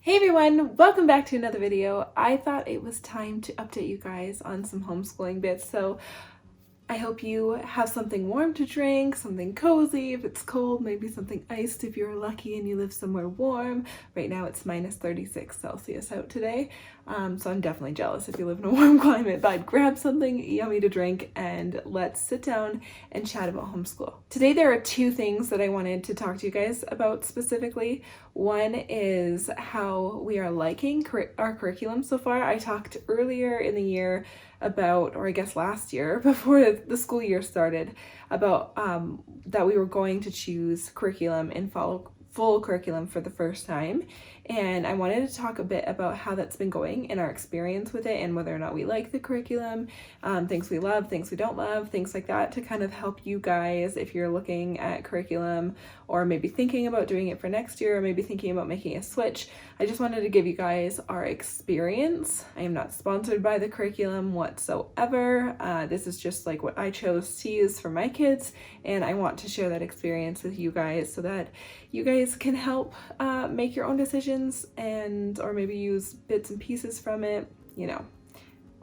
Hey everyone, welcome back to another video. I thought it was time to update you guys on some homeschooling bits, so I hope you have something warm to drink, something cozy if it's cold, maybe something iced if you're lucky and you live somewhere warm. Right now it's minus 36 Celsius out today, so I'm definitely jealous if you live in a warm climate, but grab something yummy to drink and let's sit down and chat about homeschool. Today there are two things that I wanted to talk to you guys about specifically. One is how we are liking our curriculum so far. I talked earlier in the year about, or I guess last year before the school year started, about that we were going to choose curriculum and follow full curriculum for the first time, and I wanted to talk a bit about how that's been going and our experience with it and whether or not we like the curriculum, things we love, things we don't love, things like that, to kind of help you guys if you're looking at curriculum or maybe thinking about doing it for next year or maybe thinking about making a switch. I just wanted to give you guys our experience. I am not sponsored by the curriculum whatsoever. This is just like what I chose to use for my kids, and I want to share that experience with you guys so that you guys can help make your own decisions and or maybe use bits and pieces from it. You know,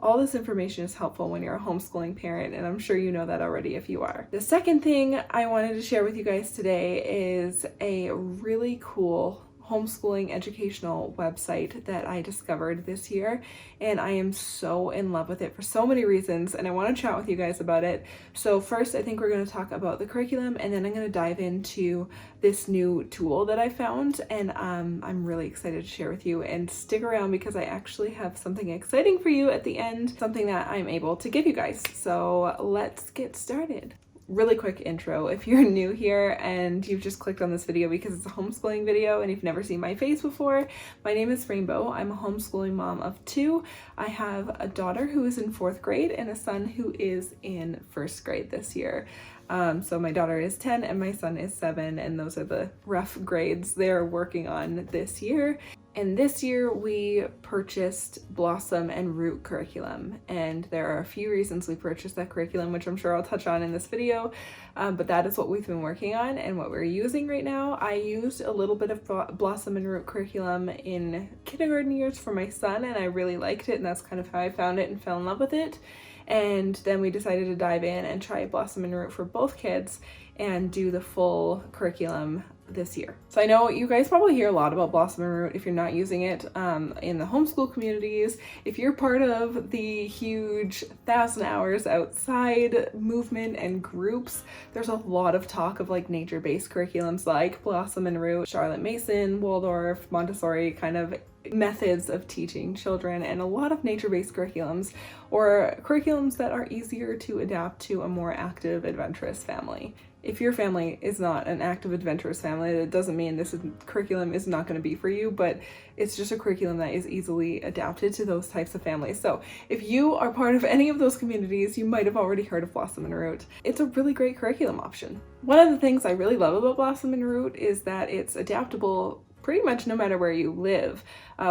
all this information is helpful when you're a homeschooling parent, and I'm sure you know that already if you are. The second thing I wanted to share with you guys today is a really cool homeschooling educational website that I discovered this year, and I am so in love with it for so many reasons, and I want to chat with you guys about it. So first, I think we're going to talk about the curriculum, and then I'm going to dive into this new tool that I found, and I'm really excited to share with you. And stick around because I actually have something exciting for you at the end, something that I'm able to give you guys. So let's get started. Really quick intro. If you're new here and you've just clicked on this video because it's a homeschooling video and you've never seen my face before, my name is Rainbow. I'm a homeschooling mom of two. I have a daughter who is in 4th grade and a son who is in 1st grade this year. So my daughter is 10 and my son is 7, and those are the rough grades they're working on this year. And this year we purchased Blossom and Root curriculum, and there are a few reasons we purchased that curriculum, which I'm sure I'll touch on in this video, but that is what we've been working on and what we're using right now. I used a little bit of Blossom and Root curriculum in kindergarten years for my son, and I really liked it, and that's kind of how I found it and fell in love with it. And then we decided to dive in and try Blossom and Root for both kids and do the full curriculum this year. So I know you guys probably hear a lot about Blossom and Root if you're not using it in the homeschool communities. If you're part of the huge 1,000 hours outside movement and groups, there's a lot of talk of like nature-based curriculums like Blossom and Root, Charlotte Mason, Waldorf, Montessori kind of methods of teaching children, and a lot of nature-based curriculums or curriculums that are easier to adapt to a more active, adventurous family. If your family is not an active, adventurous family, that doesn't mean this curriculum is not going to be for you, but it's just a curriculum that is easily adapted to those types of families. So if you are part of any of those communities, you might have already heard of Blossom and Root. It's a really great curriculum option. One of the things I really love about Blossom and Root is that it's adaptable pretty much no matter where you live.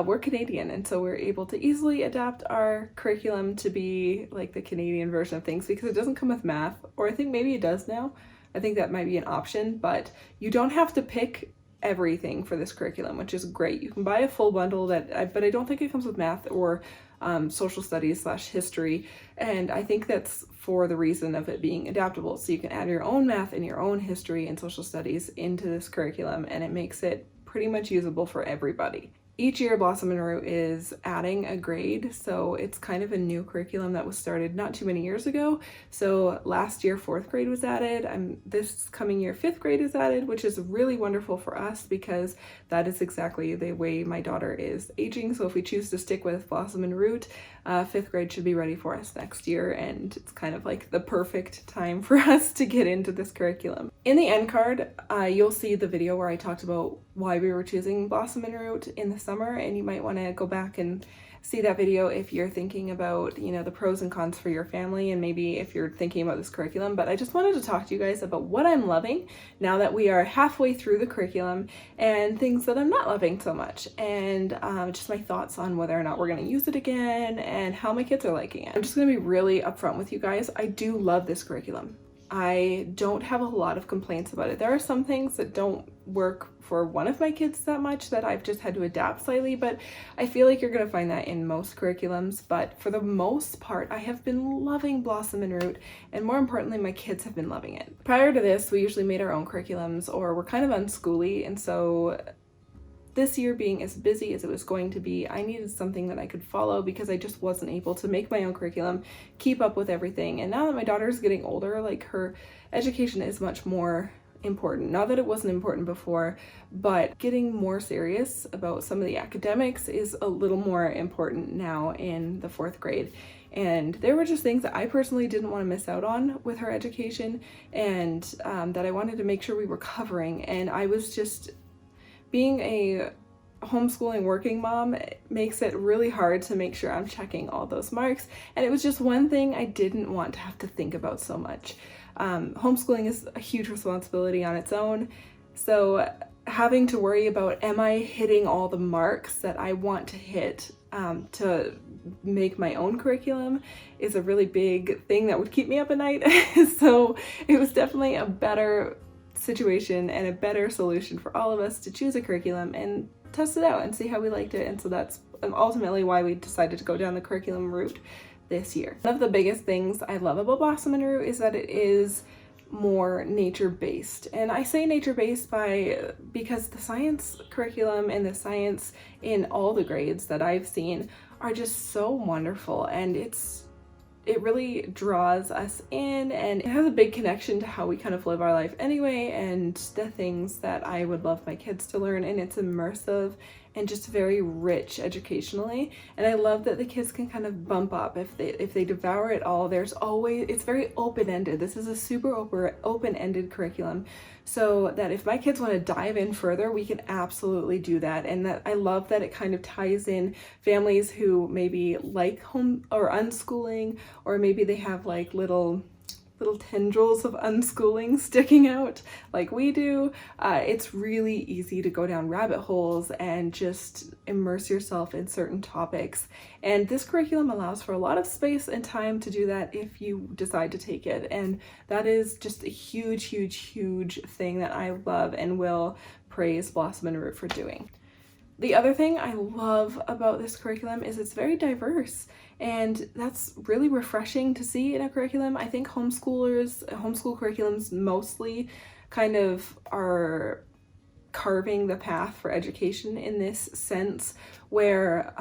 We're Canadian, and so we're able to easily adapt our curriculum to be like the Canadian version of things because it doesn't come with math, or I think maybe it does now. I think that might be an option, but you don't have to pick everything for this curriculum, which is great. You can buy a full bundle but I don't think it comes with math or social studies / history, and I think that's for the reason of it being adaptable. So you can add your own math and your own history and social studies into this curriculum, and it makes it pretty much usable for everybody. Each year Blossom and Root is adding a grade, so it's kind of a new curriculum that was started not too many years ago. So last year 4th grade was added, and this coming year 5th grade is added, which is really wonderful for us because that is exactly the way my daughter is aging. So if we choose to stick with Blossom and Root, 5th grade should be ready for us next year, and it's kind of like the perfect time for us to get into this curriculum. In the end card, you'll see the video where I talked about why we were choosing Blossom and Root in the summer, and you might want to go back and see that video if you're thinking about, you know, the pros and cons for your family, and maybe if you're thinking about this curriculum. But I just wanted to talk to you guys about what I'm loving now that we are halfway through the curriculum, and things that I'm not loving so much, and just my thoughts on whether or not we're going to use it again and how my kids are liking it. I'm just going to be really upfront with you guys. I do love this curriculum. I don't have a lot of complaints about it. There are some things that don't work for one of my kids that much that I've just had to adapt slightly, but I feel like you're going to find that in most curriculums. But for the most part, I have been loving Blossom and Root, and more importantly, my kids have been loving it. Prior to this, we usually made our own curriculums, or we're kind of unschooly, and so this year being as busy as it was going to be, I needed something that I could follow because I just wasn't able to make my own curriculum, keep up with everything. And now that my daughter is getting older, like, her education is much more important. Not that it wasn't important before, but getting more serious about some of the academics is a little more important now in the 4th grade. And there were just things that I personally didn't want to miss out on with her education, and that I wanted to make sure we were covering. And I was just, being a homeschooling working mom makes it really hard to make sure I'm checking all those marks. And it was just one thing I didn't want to have to think about so much. Homeschooling is a huge responsibility on its own. So having to worry about, am I hitting all the marks that I want to hit to make my own curriculum, is a really big thing that would keep me up at night. So it was definitely a better situation and a better solution for all of us to choose a curriculum and test it out and see how we liked it. And so that's ultimately why we decided to go down the curriculum route this year. One of the biggest things I love about Blossom and Root is that it is more nature-based. And I say nature-based because the science curriculum and the science in all the grades that I've seen are just so wonderful, and it really draws us in, and it has a big connection to how we kind of live our life anyway, and the things that I would love my kids to learn. And it's immersive and just very rich educationally. And I love that the kids can kind of bump up if they devour it all. It's very open-ended. This is a super open-ended curriculum, so that if my kids want to dive in further, we can absolutely do that. And that I love that it kind of ties in families who maybe like home or unschooling, or maybe they have like little tendrils of unschooling sticking out like we do. It's really easy to go down rabbit holes and just immerse yourself in certain topics. And this curriculum allows for a lot of space and time to do that if you decide to take it. And that is just a huge, huge, huge thing that I love and will praise Blossom and Root for doing. The other thing I love about this curriculum is it's very diverse, and that's really refreshing to see in a curriculum. I think homeschool curriculums mostly kind of are carving the path for education in this sense, where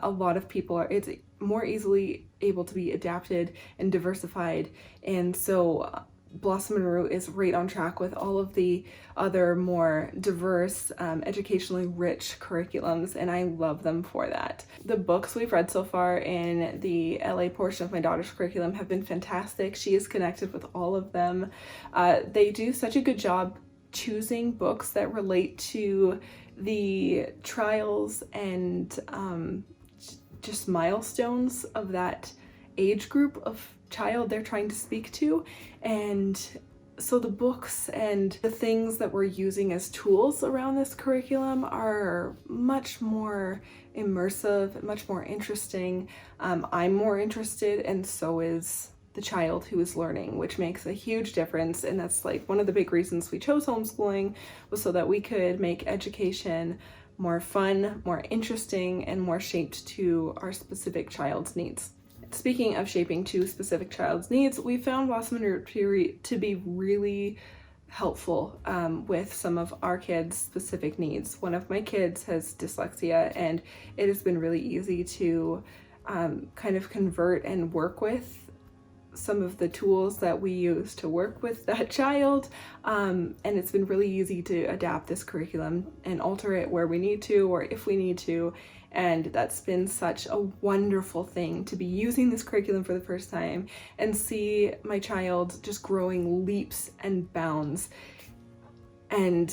a lot of people it's more easily able to be adapted and diversified. And so Blossom and Root is right on track with all of the other more diverse, educationally rich curriculums, and I love them for that. The books we've read so far in the LA portion of my daughter's curriculum have been fantastic. She is connected with all of them. They do such a good job choosing books that relate to the trials and just milestones of that age group of child they're trying to speak to. And so the books and the things that we're using as tools around this curriculum are much more immersive, much more interesting. I'm more interested, and so is the child who is learning, which makes a huge difference. And that's like one of the big reasons we chose homeschooling, was so that we could make education more fun, more interesting, and more shaped to our specific child's needs. Speaking of shaping to specific child's needs, we found Blossom and Root to be really helpful with some of our kids' specific needs. One of my kids has dyslexia, and it has been really easy to kind of convert and work with some of the tools that we use to work with that child, and it's been really easy to adapt this curriculum and alter it where we need to, or if we need to. And that's been such a wonderful thing, to be using this curriculum for the first time and see my child just growing leaps and bounds. And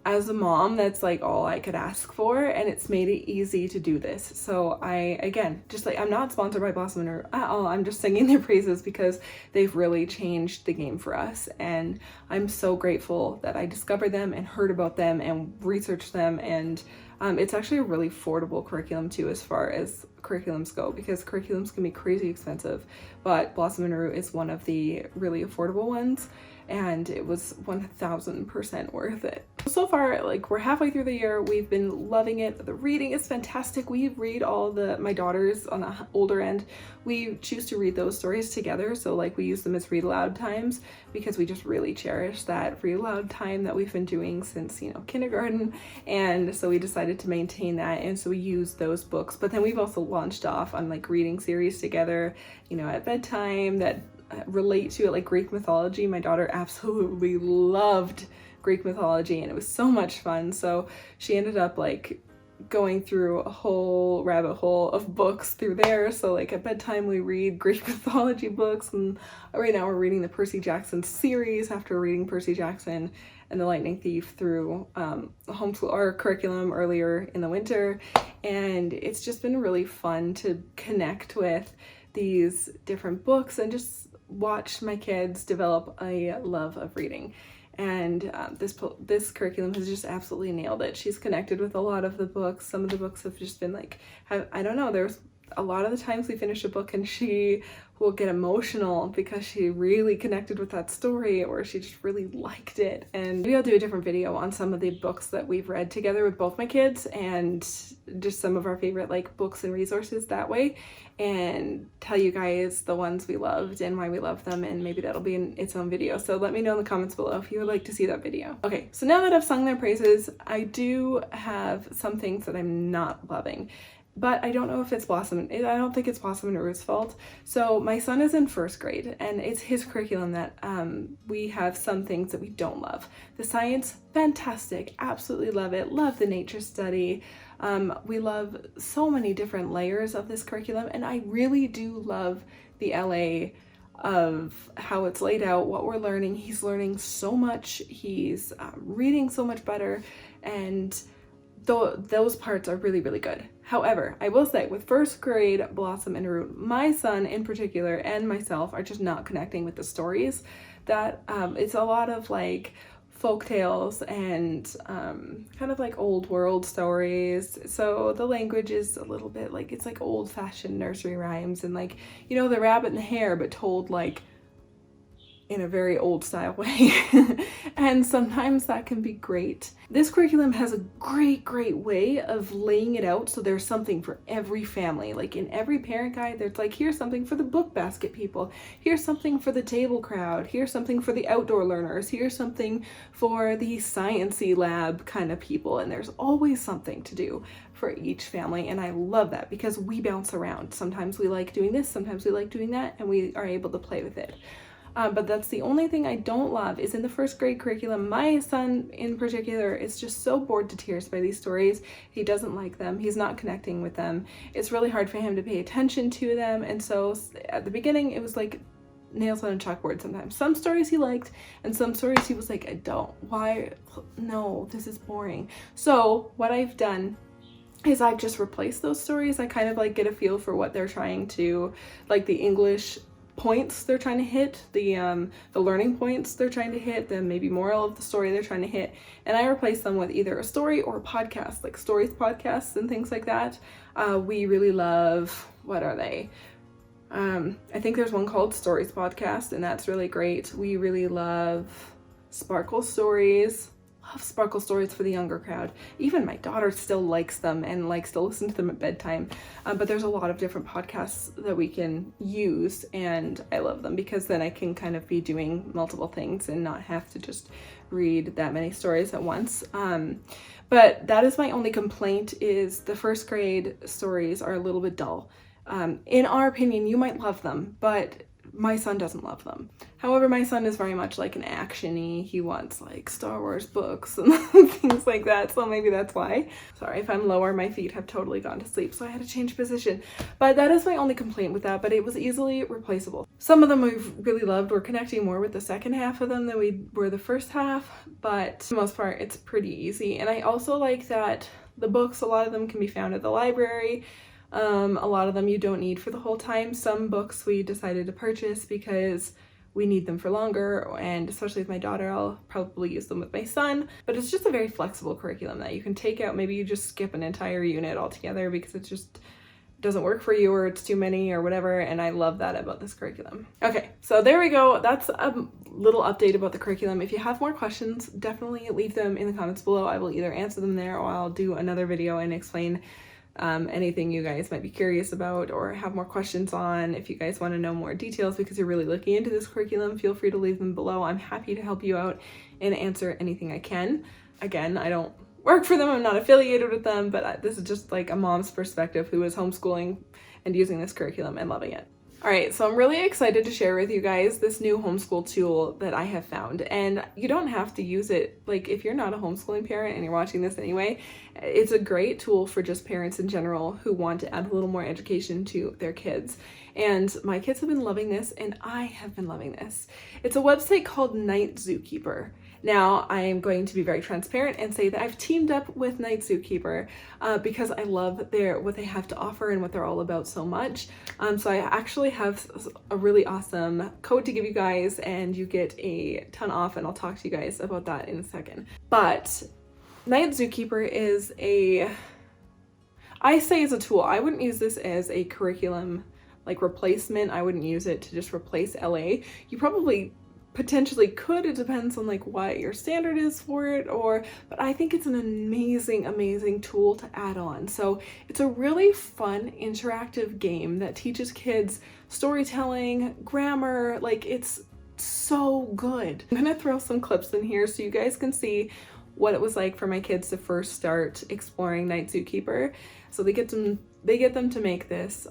as a mom, that's like all I could ask for, and it's made it easy to do this. So again, just like, I'm not sponsored by Blossom and Root at all. I'm just singing their praises because they've really changed the game for us. And I'm so grateful that I discovered them and heard about them and researched them, and It's actually a really affordable curriculum too, as far as curriculums go, because curriculums can be crazy expensive, but Blossom and Root is one of the really affordable ones, and it was 1000% worth it. So far, like, we're halfway through the year. We've been loving it. The reading is fantastic. We read all my daughters on the older end, we choose to read those stories together. So like, we use them as read aloud times because we just really cherish that read aloud time that we've been doing since, you know, kindergarten. And so we decided to maintain that. And so we use those books, but then we've also launched off on like reading series together, you know, at bedtime that relate to it, like Greek mythology. My daughter absolutely loved Greek mythology and it was so much fun. So she ended up like going through a whole rabbit hole of books through there. So like at bedtime we read Greek mythology books, and right now we're reading the Percy Jackson series after reading Percy Jackson and the Lightning Thief through homeschool our curriculum earlier in the winter. And it's just been really fun to connect with these different books and just watch my kids develop a love of reading. And this curriculum has just absolutely nailed it. She's connected with a lot of the books. Some of the books have just been like, I don't know, there's a lot of the times we finish a book and she will get emotional because she really connected with that story, or she just really liked it. And maybe I'll do a different video on some of the books that we've read together with both my kids, and just some of our favorite like books and resources that way, and tell you guys the ones we loved and why we love them, and maybe that'll be in its own video. So let me know in the comments below if you would like to see that video. Okay, so now that I've sung their praises, I do have some things that I'm not loving. But I don't know if it's Blossom. I don't think it's Blossom and Root's fault. So my son is in first grade, and it's his curriculum that we have some things that we don't love. The science, fantastic. Absolutely love it. Love the nature study. We love so many different layers of this curriculum, and I really do love the LA of how it's laid out, what we're learning. He's learning so much. He's reading so much better, and those parts are really, really good. However, I will say with first grade Blossom and Root, my son in particular and myself are just not connecting with the stories. That it's a lot of like folk tales and kind of like old world stories. So the language is a little bit like, it's like old fashioned nursery rhymes, and like, you know, the rabbit and the hare, but told like in a very old style way. And sometimes that can be great. This curriculum has a great way of laying it out so there's something for every family. Like in every parent guide, there's like, here's something for the book basket people, here's something for the table crowd, here's something for the outdoor learners, here's something for the science-y lab kind of people, and there's always something to do for each family. And I love that because we bounce around. Sometimes we like doing this, sometimes we like doing that, and we are able to play with it. But that's the only thing I don't love is in the first grade curriculum. My son in particular is just so bored to tears by these stories. He doesn't like them. He's not connecting with them. It's really hard for him to pay attention to them. And so at the beginning, it was like nails on a chalkboard sometimes. Some stories he liked, and some stories he was like, I don't. Why? No, this is boring. So what I've done is I've just replaced those stories. I kind of like get a feel for what they're trying to, like the English points they're trying to hit, the learning points they're trying to hit, the maybe moral of the story they're trying to hit, and I replace them with either a story or a podcast, like stories podcasts and things like that. We really love, what are they? I think there's one called Stories Podcast, and that's really great. We really love Sparkle Stories. Love Sparkle Stories for the younger crowd. Even my daughter still likes them and likes to listen to them at bedtime. But there's a lot of different podcasts that we can use, and I love them because then I can kind of be doing multiple things and not have to just read that many stories at once. But that is my only complaint, is the first grade stories are a little bit dull. In our opinion, you might love them, but my son doesn't love them. However, my son is very much like an action-y. He wants like Star Wars books and things like that, so maybe that's why. Sorry if I'm lower, my feet have totally gone to sleep, so I had to change position. But that is my only complaint with that, but it was easily replaceable. Some of them we've really loved. We're connecting more with the second half of them than we were the first half, but for the most part, it's pretty easy. And I also like that the books, a lot of them can be found at the library. A lot of them you don't need for the whole time. Some books we decided to purchase because we need them for longer, and especially with my daughter, I'll probably use them with my son. But it's just a very flexible curriculum that you can take out. Maybe you just skip an entire unit altogether because it just doesn't work for you, or it's too many or whatever, and I love that about this curriculum. Okay, so there we go. That's a little update about the curriculum. If you have more questions, definitely leave them in the comments below. I will either answer them there, or I'll do another video and explain anything you guys might be curious about or have more questions on. If you guys want to know more details because you're really looking into this curriculum, feel free to leave them below. I'm happy to help you out and answer anything I can. Again, I don't work for them, I'm not affiliated with them, but this is just like a mom's perspective who is homeschooling and using this curriculum and loving it. All right, so I'm really excited to share with you guys this new homeschool tool that I have found, and you don't have to use it. Like, if you're not a homeschooling parent and you're watching this anyway, it's a great tool for just parents in general who want to add a little more education to their kids. And my kids have been loving this, and I have been loving this. It's a website called Zookeeper. Now, I am going to be very transparent and say that I've teamed up with Zookeeper because I love what they have to offer and what they're all about so much. So I actually have a really awesome code to give you guys, and you get a ton off, and I'll talk to you guys about that in a second. But Zookeeper is I say it's a tool. I wouldn't use this as a curriculum like replacement. I wouldn't use it to just replace LA. You probably potentially could. It depends on like what your standard is for it, but I think it's an amazing tool to add on. So it's a really fun interactive game that teaches kids storytelling, grammar. Like, it's so good. I'm gonna throw some clips in here so you guys can see what it was like for my kids to first start exploring Zookeeper. So they get them to make this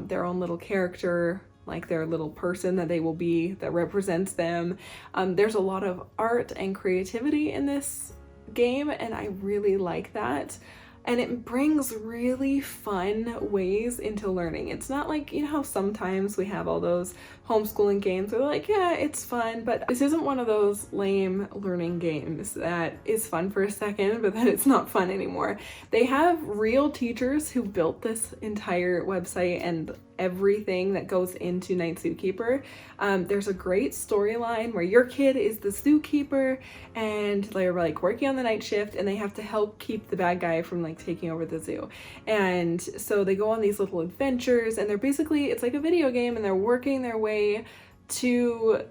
their own little character, like their little person that they will be, that represents them. There's a lot of art and creativity in this game, and I really like that. And it brings really fun ways into learning. It's not like, you know how sometimes we have all those homeschooling games where they're like, yeah, it's fun, but this isn't one of those lame learning games that is fun for a second, but then it's not fun anymore. They have real teachers who built this entire website and everything that goes into Zookeeper. There's a great storyline where your kid is the zookeeper and they're like working on the night shift, and they have to help keep the bad guy from like taking over the zoo. And so they go on these little adventures, and it's like a video game, and they're working their way to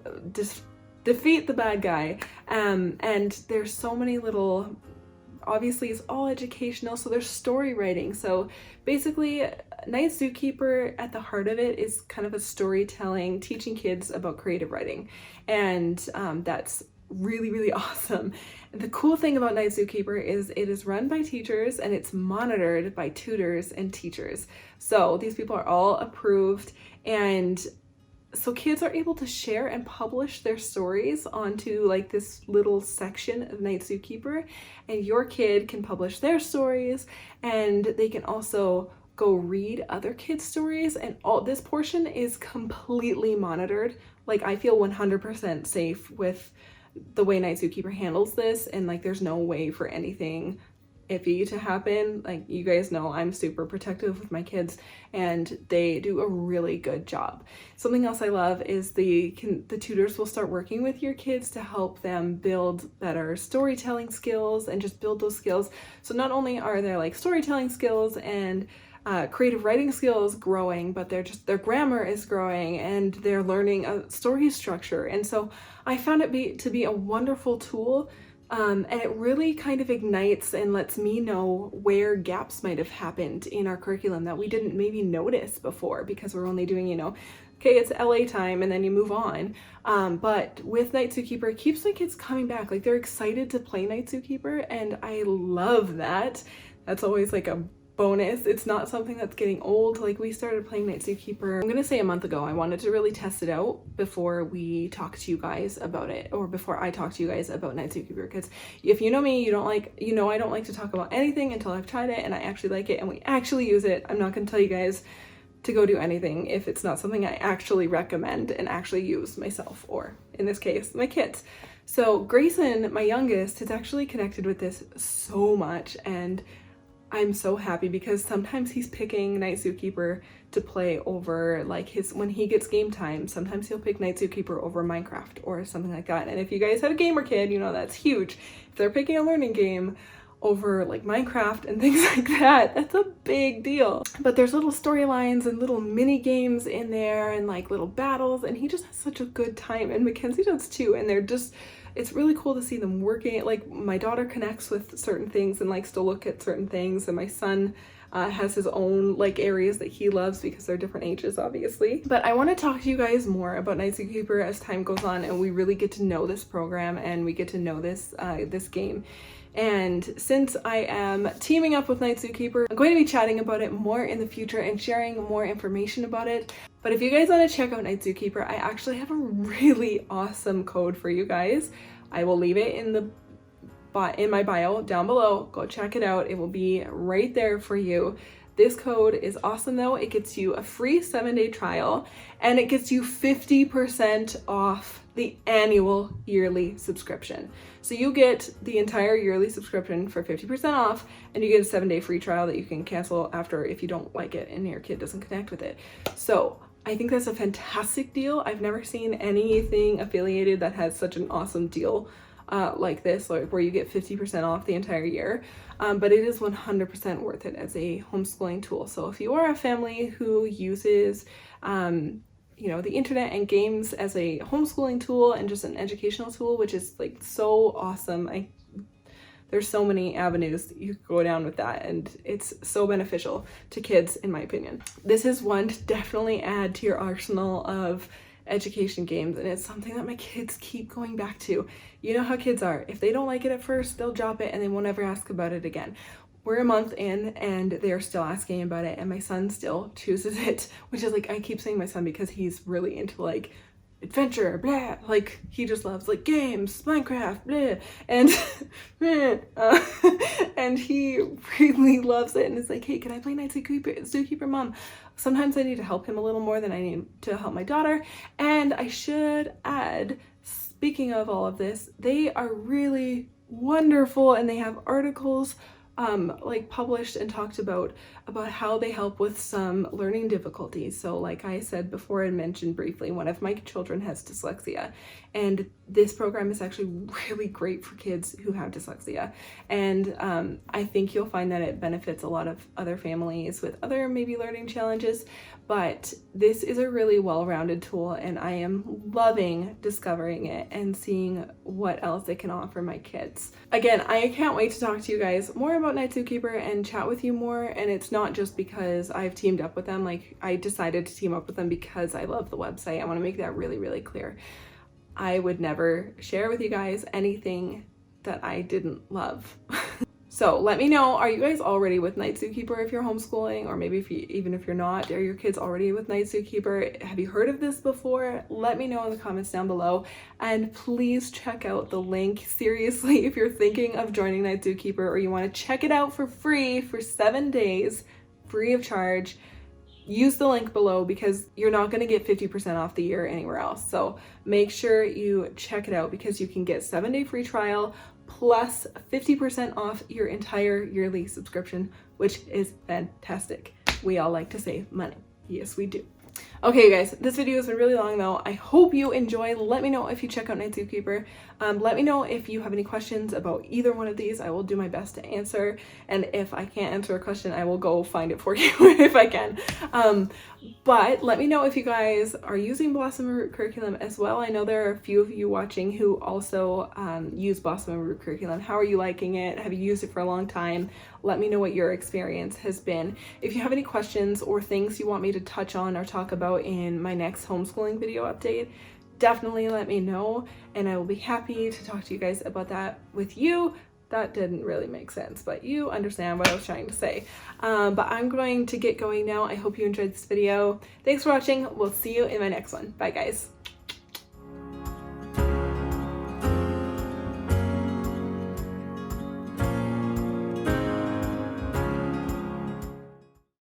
defeat the bad guy. And there's so many little, obviously it's all educational, so there's story writing. So basically Zookeeper, at the heart of it, is kind of a storytelling, teaching kids about creative writing, and that's really awesome. The cool thing about Zookeeper is it is run by teachers, and it's monitored by tutors and teachers. So these people are all approved, and so kids are able to share and publish their stories onto like this little section of Zookeeper, and your kid can publish their stories, and they can also go read other kids' stories, and all this portion is completely monitored. Like, I feel 100% safe with the way Zookeeper handles this, and like there's no way for anything iffy to happen. Like, you guys know I'm super protective with my kids, and they do a really good job. Something else I love is the tutors will start working with your kids to help them build better storytelling skills and just build those skills. So not only are there like storytelling skills and creative writing skills growing, but their grammar is growing, and they're learning a story structure. And so I found it to be a wonderful tool, and it really kind of ignites and lets me know where gaps might have happened in our curriculum that we didn't maybe notice before, because we're only doing, okay, it's LA time, and then you move on. But with Zookeeper, it keeps my kids coming back. Like, they're excited to play Zookeeper, and I love that. That's always like a bonus. It's not something that's getting old. Like, we started playing Zookeeper, I'm gonna say a month ago. I wanted to really test it out before we talk to you guys about it, or before I talk to you guys about Zookeeper, because if you know me, I don't like to talk about anything until I've tried it and I actually like it and we actually use it. I'm not gonna tell you guys to go do anything if it's not something I actually recommend and actually use myself, or in this case, my kids. So Grayson, my youngest, has actually connected with this so much, and I'm so happy because sometimes he's picking Night Zookeeper to play over like when he gets game time, sometimes he'll pick Night Zookeeper over Minecraft or something like that. And if you guys have a gamer kid, you know that's huge. If they're picking a learning game over like Minecraft and things like that, that's a big deal. But there's little storylines and little mini games in there and like little battles, and he just has such a good time, and Mackenzie does too. And it's really cool to see them working. Like my daughter connects with certain things and likes to look at certain things, and my son has his own like areas that he loves because they're different ages, obviously. But I want to talk to you guys more about Night Zookeeper as time goes on and we really get to know this program and we get to know this this game. And since I am teaming up with Night Zookeeper, I'm going to be chatting about it more in the future and sharing more information about it. But if you guys want to check out Night Zookeeper, I actually have a really awesome code for you guys. I will leave it in my bio down below. Go check it out. It will be right there for you. This code is awesome though. It gets you a free 7-day trial and it gets you 50% off the annual yearly subscription. So you get the entire yearly subscription for 50% off, and you get a 7-day free trial that you can cancel after if you don't like it and your kid doesn't connect with it. So I think that's a fantastic deal. I've never seen anything affiliated that has such an awesome deal like this, like where you get 50% off the entire year. But it is 100% worth it as a homeschooling tool. So if you are a family who uses you know, the internet and games as a homeschooling tool and just an educational tool, which is like so awesome. There's so many avenues you could go down with that, and it's so beneficial to kids in my opinion. This is one to definitely add to your arsenal of education games, and it's something that my kids keep going back to. You know how kids are. If they don't like it at first, they'll drop it and they won't ever ask about it again. We're a month in and they're still asking about it, and my son still chooses it, which is like, I keep saying my son because he's really into like adventure, blah, like he just loves like games, Minecraft, blah, and and he really loves it and is like, hey, can I play Night Zookeeper, Mom? Sometimes I need to help him a little more than I need to help my daughter. And I should add, speaking of all of this, they are really wonderful and they have articles like published and talked about how they help with some learning difficulties. So like I said before and mentioned briefly, one of my children has dyslexia, and this program is actually really great for kids who have dyslexia. And I think you'll find that it benefits a lot of other families with other maybe learning challenges, but this is a really well-rounded tool and I am loving discovering it and seeing what else it can offer my kids. Again, I can't wait to talk to you guys more about Night Zookeeper and chat with you more, and it's not just because I've teamed up with them. Like, I decided to team up with them because I love the website. I want to make that really, really clear. I would never share with you guys anything that I didn't love. So let me know, are you guys already with Night Zookeeper if you're homeschooling, or maybe even if you're not, are your kids already with Night Zookeeper? Have you heard of this before? Let me know in the comments down below, and please check out the link. Seriously, if you're thinking of joining Night Zookeeper or you want to check it out for free for 7 days, free of charge, use the link below because you're not going to get 50% off the year anywhere else. So make sure you check it out because you can get 7-day free trial plus 50% off your entire yearly subscription, which is fantastic. We all like to save money. Yes, we do. Okay, guys, this video has been really long though. I hope you enjoy. Let me know if you check out Night Zookeeper. Let me know if you have any questions about either one of these. I will do my best to answer. And if I can't answer a question, I will go find it for you if I can. But let me know if you guys are using Blossom and Root curriculum as well. I know there are a few of you watching who also use Blossom and Root curriculum. How are you liking it? Have you used it for a long time? Let me know what your experience has been. If you have any questions or things you want me to touch on or talk about in my next homeschooling video update, definitely let me know and I will be happy to talk to you guys about that with you. That didn't really make sense, but you understand what I was trying to say. But I'm going to get going now. I hope you enjoyed this video. Thanks for watching. We'll see you in my next one. Bye, guys.